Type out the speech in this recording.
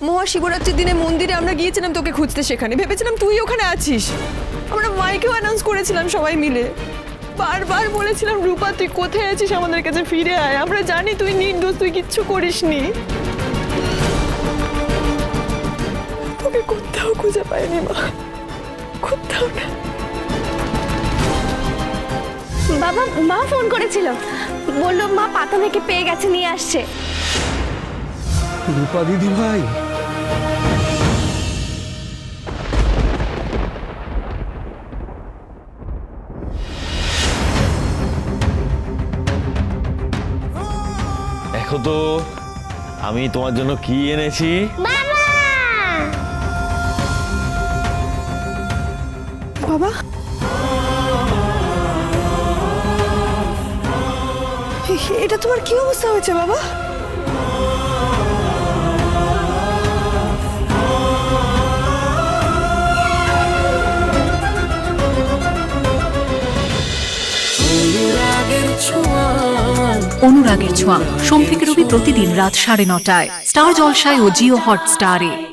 মহাশিবরাত্রির দিনে মন্দিরে আমরা গিয়েছিলাম তোকে খুঁজতে, সেখানে ভেবেছিলাম তুই ওখানে আছিস। আমরা মাইকেও অ্যানাউন্স করেছিলাম সবাই মিলে, বারবার বলেছিলাম রূপা তুই কোথায় আছিস, আমাদের কাছে ফিরে আয়, আমরা জানি তুই নির্দোষ, তুই কিচ্ছু করিসনি। তোকে কোথাও খুঁজে পাইনি মা, কোথাও না। বাবা, মা ফোন করেছিল, বললো মা পাতা থেকে পেয়ে গেছে, নিয়ে আসছে। রূপা দিদি ভাই, দেখো তো আমি তোমার জন্য কি এনেছি। বাবা, এটা তোমার কি অবস্থা হয়েছে বাবা? অনুরাগের ছোঁয়া সোম থেকে রবি প্রতিদিন রাত 9:30টায় স্টার জলসায় ও জিও হটস্টারে।